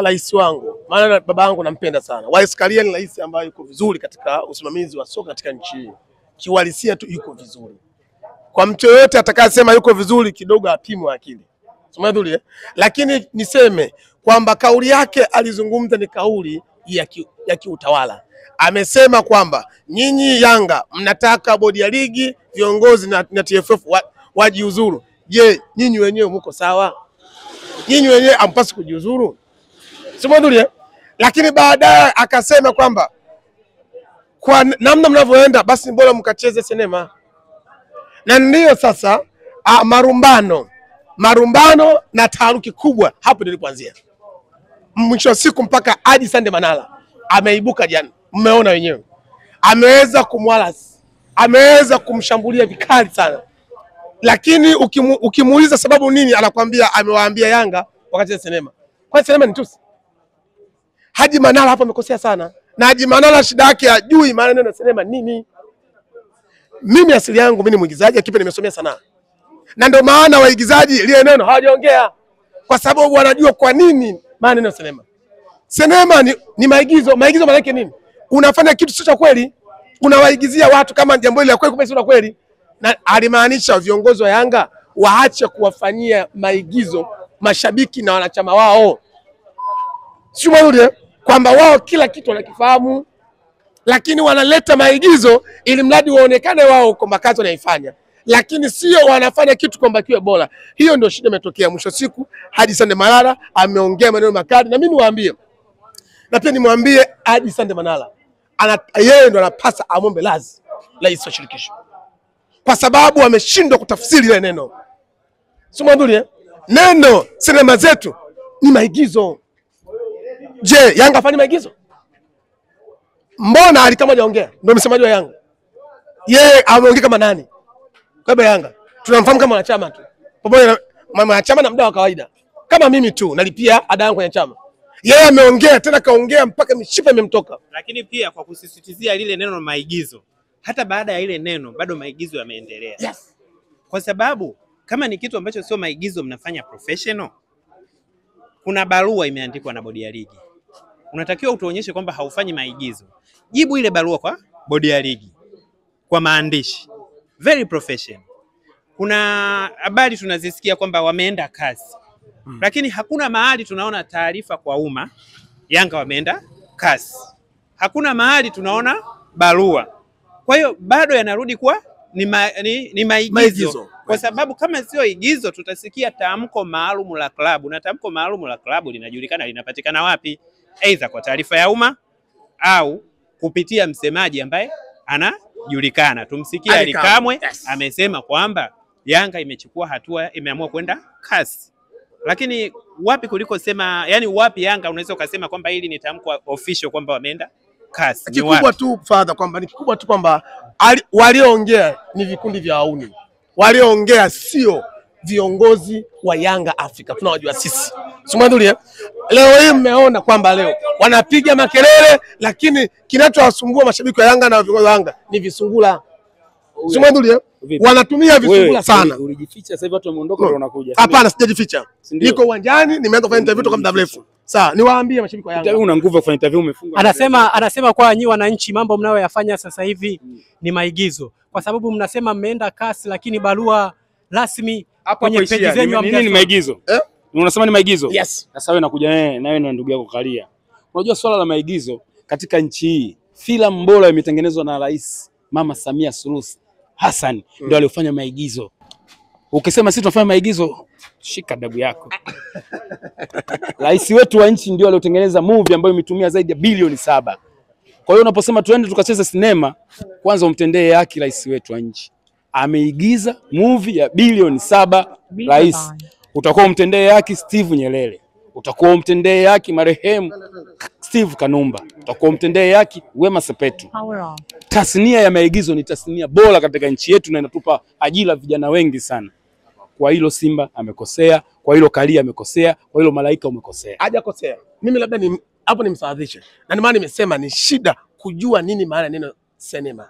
rais wangu, maana baba yangu nampenda sana. Wallace Karia ni rais ambaye yuko vizuri katika usimamizi wa soka katika nchi hii. Kiuhalisia tu yuko vizuri. Kwa mtu yoyote atakayesema yuko vizuri kidogo apimwe akili. Umeelewa? Lakini niseme kwamba kauli yake alizungumza ni kauli ya kiutawala. Amesema kwamba nyinyi Yanga mnataka bodi ya ligi, viongozi na TFF wajiuzuru. Je, nyinyi wenyewe mko sawa? Nyinyi wenyewe hampaswi kujiuzuru. Umeelewa? Lakini baadaye akasema kwamba kwa namna mnavyoenda basi bora mkacheze sinema. Na ndio sasa marumbano na taharuki kubwa hapo ndio ilipoanzia. Mwisho wa siku mpaka Haji Sande Manara ameibuka jana. Mmeona wenyewe. Ameweza kumwalasi. Ameweza kumshambulia vikali sana. Lakini ukimuuliza sababu nini anakuambia amewaambia Yanga wakati sinema. Kwa sinema ni tusi. Haji Manara hapo amekosea sana. Na Haji Manara shida yake hajui maana neno sinema nini. Mimi asili yangu mimi ni mwigizaji, akipa nimesomea sanaa. Na ndio maana waigizaji ile neno hawajaongea kwa sababu wanajua kwa nini maana neno sinema. Sinema ni maigizo. Maigizo maana yake nini? Unafanya kitu sio cha kweli, unawaigizia watu kama jambo hili la kweli kumbe sio la kweli. Na alimaanisha viongozi wa Yanga waache kuwafanyia maigizo mashabiki na wanachama wao. Sio mwale kwamba wao kila kitu wanakifahamu, lakini wanaleta maigizo ili mradi waonekane wao kwa makazi wanaifanya, lakini sio wanafanya kitu kwamba kiwe bora. Hiyo ndio shida imetokea. Mwisho siku Haji Sande Manara ameongea maneno makali, na mimi niwaambie na pia nimwambie Haji Sande Manara yeye ndo anapasa amombe lazi rais wa shirikisho, kwa sababu ameshindwa kutafsiri ile neno. Sio mwandulie neno sinema zetu ni maigizo. Je, Yanga afanye maigizo? Mbona alikama hajaongea? Ndio msemaji wa Yanga. Yeye ameongea kama nani? Kwa Yanga tunamfahamu kama mwanachama tu. Pamoja na mwanachama na mdau wa kawaida. Kama mimi tu nalipia ada yangu kwenye chama. Yeye ameongea tena kaongea mpaka mishipa imemtoka. Lakini pia kwa kusisitizia lile neno maigizo, hata baada ya ile neno bado maigizo yameendelea. Yes. Kwa sababu kama ni kitu ambacho sio maigizo mnafanya professional, kuna barua imeandikwa na bodi ya ligi. Unatakiwa utuonyeshe kwamba haufanyi maigizo. Jibu ile barua kwa bodi ya ligi kwa maandishi. Very professional. Kuna habari tunazisikia kwamba wameenda kazi. Lakini hakuna mahali tunaona taarifa kwa umma Yanga wameenda kazi. Hakuna mahali tunaona barua. Kwa hiyo bado yanarudi kwa ni maigizo. Kwa sababu kama sio igizo tutasikia tamko maalum la klabu, na tamko maalum la klabu linajulikana linapatikana wapi? Aidha kwa taarifa ya umma au kupitia msemaji ambaye anajulikana. Tumsikia Ali Kamwe, yes, amesema kwamba Yanga imechukua hatua, imeamua kwenda kasi. Lakini wapi kuliko sema, yani wapi Yanga unaweza ukasema kwamba hili ni tamko official kwamba wameenda kasi? Kikubwa tu father kwamba ni kikubwa tu kwamba walioongea ni vikundi vya wauni. Walioongea sio viongozi wa Yanga Afrika. Tunawajua sisi. Sumadhuri leo hii mmeona kwamba leo wanapiga makelele, lakini kinachowasumbua mashabiki wa Yanga na viongozi wa Yanga ni visungula. Sumadhuri wanatumia visungula sana. Ulijificha sasa hivi watu wameondoka ndio wanakuja. Hapana, sijajificha. Niko uwanjani, nimeanza kufanya interview toka muda mrefu. Sawa, niwaambie mashabiki wa Yanga. Una nguvu ya kufanya interview, umefunga. Anasema kwa nyinyi wananchi mambo mnayoyafanya sasa hivi ni maigizo. Kwa sababu mnasema mmeenda kasi, lakini barua rasmi kwenye peji zenu ni maigizo. Unasema ni maigizo? Yes. Sasa wewe nakuja na wewe na ndugu yako Karia. Unajua swala la maigizo katika nchi hii, filamu bora imetengenezwa na Rais Mama Samia Suluhu Hassan ndio aliyofanya maigizo. Ukisema sisi tunafanya maigizo, shika adabu yako. Rais wetu wa nchi ndio aliyotengeneza movie ambayo imetumia zaidi ya bilioni 7. Kwa hiyo unaposema tuende tukacheze sinema, kwanza umtendee haki rais wetu wa nchi. Ameigiza movie ya bilioni 7 rais. Utakuwa umtendee haki Steve Nyerere. Utakuwa umtendee haki marehemu Steve Kanumba. Utakuwa umtendee haki Wema Sepetu. Tasnia ya maigizo ni tasnia bora katika nchi yetu na inatupa ajira vijana wengi sana. Kwa hilo Simba amekosea, kwa hilo Karia amekosea, kwa hilo Malaika umekosea. Hajakosea. Mimi labda ni hapo nimsawazishe. Na ndio maana nimesema ni shida kujua nini maana neno sinema.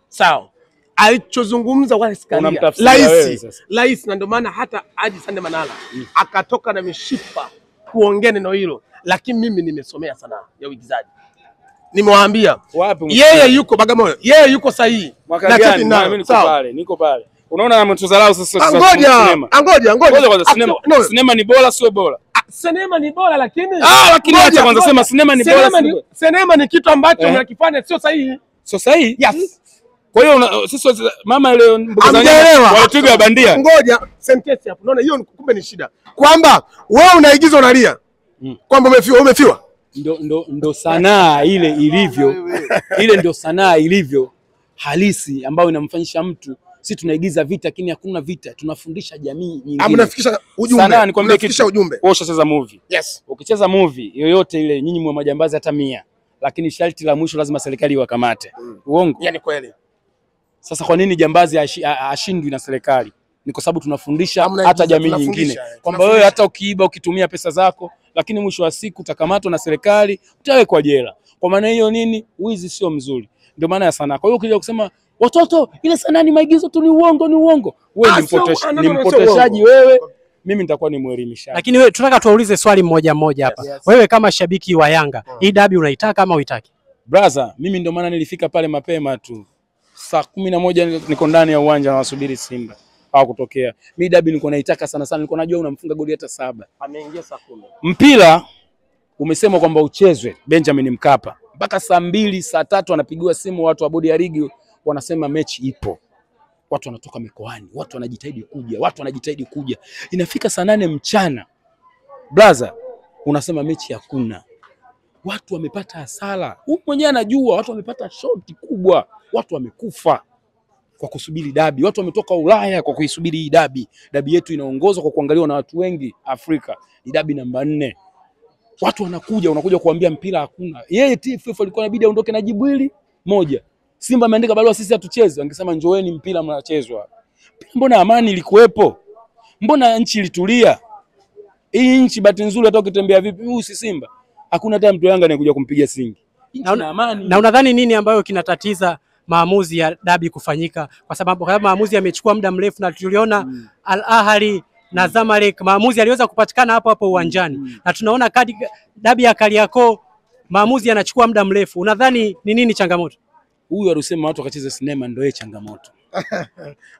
Sawa. Alichozungumza Wallace Karia rais, na ndio maana hata Haji Sande Manara akatoka na mishipa kuongea neno hilo, lakini mimi nimesomea sanaa ya uigizaji. Nimewaambia yeye yuko Bagamoyo, yeye yuko sahihi. Mwaka gani? Mimi niko pale. Unaona mtuzalao sasa. Ngoja. Sinema ni bora sio bora? Sinema ni bora lakini acha kwanza sema sinema ni bora. Sinema ni kitu ambacho mnakifanya sio sahihi. Sio sahihi? Yes. Kwa hiyo sisi mama ile mbuga za nyama walipiga bandia. Ngoja sentence hapo. Unaona hiyo kumbe ni shida. Kwamba wewe unaigiza unalia. Kwamba umefiwa. Ndo sanaa ile ilivyo. Ile ndio sanaa ilivyo halisi ambayo inamfanyisha mtu. Sisi tunaigiza vita lakini hakuna vita, tunafundisha jamii nyingine. Mnafikisha ujumbe. Sanaa ni kwambia kitu. Ujumbe. Wewe ushacheza movie. Yes. Ukicheza movie yoyote ile nyinyi mwa majambazi hata 100, lakini sharti la mwisho lazima serikali iwakamate. Uongo? Yaani kweli. Sasa kwa nini jambazi ashindwi na serikali? Ni kwa sababu tunafundisha hata jamii nyingine kwamba wewe hata ukiiba ukitumia pesa zako, lakini mwisho wa siku utakamatwa na serikali, utawekwa jela. Kwa maana hiyo nini? Wizi sio mzuri. Ndio maana ya sanaa. Kwa hiyo ukija kusema watoto ile sanaa ni maigizo tu, ni uongo. Wewe ni mpoteshaji wewe, mimi nitakuwa ni mwelimishaji. Lakini wewe tunataka tuwaulize swali mmoja hapa. Yes. Wewe kama shabiki wa Yanga, hii dabi unaitaka ama uitaki? Brother, mimi ndio maana nilifika pale mapema tu. Saa 11 niko ndani ya uwanja na wasubiri Simba. Hawakutokea. Mimi dabi nilikuwa naitaka sana, nilikuwa najua unamfunga goli hata 7. Ameingia saa 10. Mpira umesema kwamba uchezwe Benjamin Mkapa. Mpaka saa 2, saa 3 wanapigiwa simu watu wa bodi ya ligi wanasema mechi ipo. Watu wanatoka mikoani, watu wanajitahidi kuja. Inafika saa 8 mchana. Brother, unasema mechi hakuna. Watu wamepata hasara. Huyu mwenyewe anajua watu wamepata shoti kubwa. Watu wamekufa kwa kusubiri dabi. Watu wametoka Ulaya kwa kuisubiri hii dabi. Dabi yetu inaongozwa kwa kuangaliwa na watu wengi Afrika. Ni dabi namba 4. Watu wanakuja kuambia mpira hakuna. Yeye TFF alikuwa inabidi aondoke na jibu hili moja. Simba ameandika barua sisi hatucheze. Wangesema njoeni mpira mnachezwa. Mbona amani ilikuwepo? Mbona nchi ilitulia? Hii nchi bahati nzuri hata ukitembea vipi huyu si Simba. Hakuna hata mtu Yanga anayekuja kumpiga singi. Na unadhani nini ambayo kinatatiza maamuzi ya dabi kufanyika? Kwa sababu maamuzi yamechukua muda mrefu na tuliona Al Ahly na Zamalek maamuzi yaliweza kupatikana hapo uwanjani. Na tunaona dabi ya Kariakoo maamuzi yanachukua muda mrefu. Unadhani ni nini changamoto? Huyu alisema watu wakacheze sinema ndio yeye changamoto.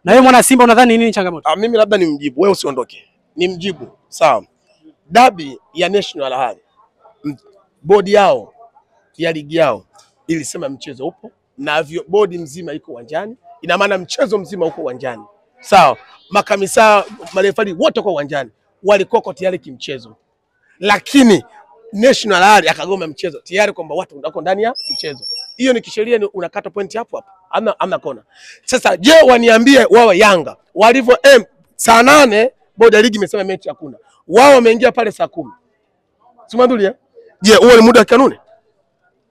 Na wewe mwana Simba unadhani nini changamoto? Mimi labda nimjibu, wewe usiondoke. Nimjibu. Sawa. Dabi ya National Al Ahly. Bodi yao ya ligi yao ilisema mchezo upo na bodi mzima iko uwanjani. Ina maana mchezo mzima uko uwanjani. Sawa. Makamisa, marefali wote kwa uwanjani. Walikoko tayari kimchezo. Lakini National Al Ahly akagoma mchezo tayari kwamba watu wako ndani ya mchezo. Hiyo ni kisheria, unakata pointi hapo. Ama kona. Sasa je, waniambie wao Yanga walivyo saa 8 bodi ya ligi imesema mechi hakuna. Wao wameingia pale saa 10. Simandulia? Je, huo ni muda wa kanuni?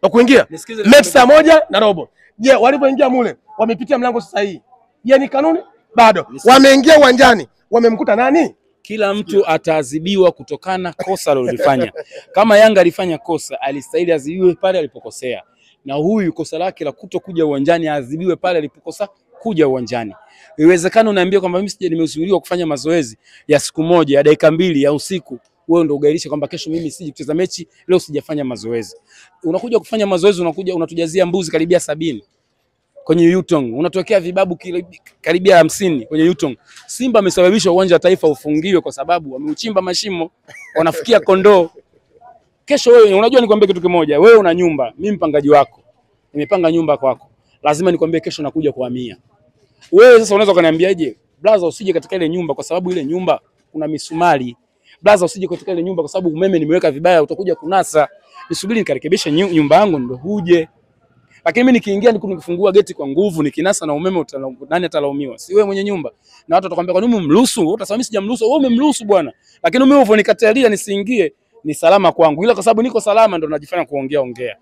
Na kuingia mechi saa 1:15. Je, walipoingia mule wamepitia mlango sasa hii. Je, ni kanuni? Bado. Wameingia uwanjani, wamemkuta nani? Kila mtu ataadhibiwa kutokana kosa alilofanya. Kama Yanga alifanya kosa, alistahili adhibiwe pale alipokosea. Na huyu kosa lake la kutokuja uwanjani adhibiwe pale alipokosa kuja uwanjani. Iwezekana unaambia kwamba mimi nimezuiliwa kufanya mazoezi ya siku moja, ya dakika 2 ya usiku. Wewe ndio ugairisha kwamba kesho mimi siji kucheza mechi, leo sijafanya mazoezi. Unakuja kufanya mazoezi, unatujazia mbuzi karibia 70 kwenye Yutong. Unatokea vibabu karibia 50 kwenye Yutong. Simba amesababisha uwanja wa Taifa ufungiwe kwa sababu wameuchimba mashimo, wanafikia kondoo. Kesho wewe unajua nikwambie kitu kimoja, wewe una nyumba, mimi mpangaji wako. Nimepanga nyumba kwako. Lazima nikwambie kesho nakuja kuhamia. Wewe sasa unaweza kuniambiaje? Blaza usije katika ile nyumba kwa sababu ile nyumba kuna misumari. Blaza usije katika ile nyumba kwa sababu umeme nimeweka vibaya utakuja kunasa. Nisubiri nikarekebishe nyumba yangu ndio huje. Lakini mimi nikiingia nikifungua geti kwa nguvu nikinasa na umeme nani atalaumiwa? Si wewe mwenye nyumba. Na watu watakwambia kwa nini umemruhusu? Wewe utasema mimi sijamruhusu, wewe umemruhusu bwana. Lakini mimi ulivonikatalia nisiingie ni salama kwangu. Ila kwa sababu niko salama ndo najifanya kuongea.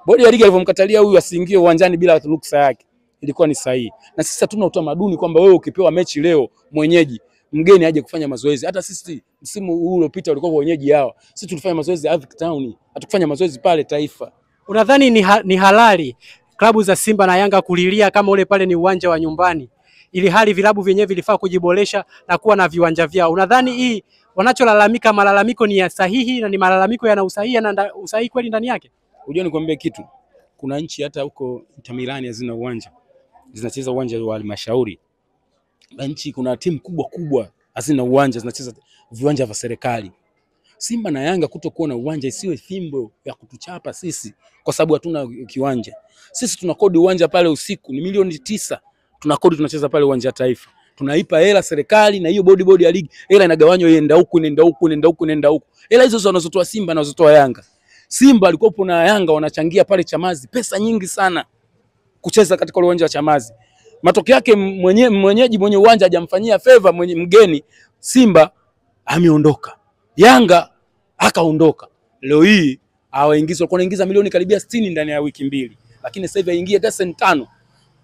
Bodi ya ligi alivyomkatalia huyu asiingie uwanjani bila ruksa yake ilikuwa ni sahihi. Na sisi hatuna utamaduni kwamba wewe ukipewa mechi leo mwenyeji mgeni aje kufanya mazoezi. Hata sisi msimu huu uliopita ulikuwa wenyeji hao. Sisi tulifanya mazoezi Avic Town, hatukufanya mazoezi pale Taifa. Unadhani ni halali klabu za Simba na Yanga kulilia kama ule pale ni uwanja wa nyumbani, ili hali vilabu vyenyewe vilifaa kujiboresha na kuwa na viwanja vyao? Unadhani hii wanacholalamika malalamiko ni ya sahihi na ni malalamiko yana usahihi na usahihi kweli ndani yake? Unajua nikwambie kitu. Kuna nchi hata huko Inter Milan hazina uwanja. Zinacheza uwanja wa halmashauri. Na nchi kuna timu kubwa hazina uwanja, zinacheza viwanja vya serikali. Simba na Yanga kutokuwa na uwanja isiwe fimbo ya kutuchapa sisi kwa sababu hatuna kiwanja. Sisi tunakodi uwanja pale usiku ni milioni 9. Tunakodi tunacheza pale uwanja Taifa. Tunaipa hela serikali na hiyo bodi ya ligi. Hela inagawanywa ienda huku. Hela hizo wanazotoa Simba na wanazotoa Yanga. Simba alikopo na Yanga wanachangia pale Chamazi pesa nyingi sana kucheza katika uwanja wa Chamazi. Matokeo yake mwenyeji mwenye uwanja hajamfanyia favor mgeni, Simba ameondoka. Yanga akaondoka. Leo hii hawaingizi, walikuwa wanaingiza milioni karibia 60 ndani ya wiki mbili. Lakini sasa hivi aingia gasi 5.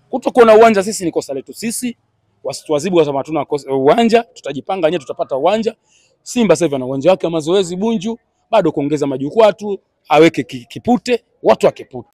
Kutokuwa na uwanja sisi ni kosa letu sisi. Wasituadhibu kwa sababu hatuna uwanja, tutajipanga wenyewe tutapata uwanja. Simba sasa hivi ana uwanja wake wa mazoezi Bunju, bado kuongeza majukwaa tu, aweke kipute, watu wakipute.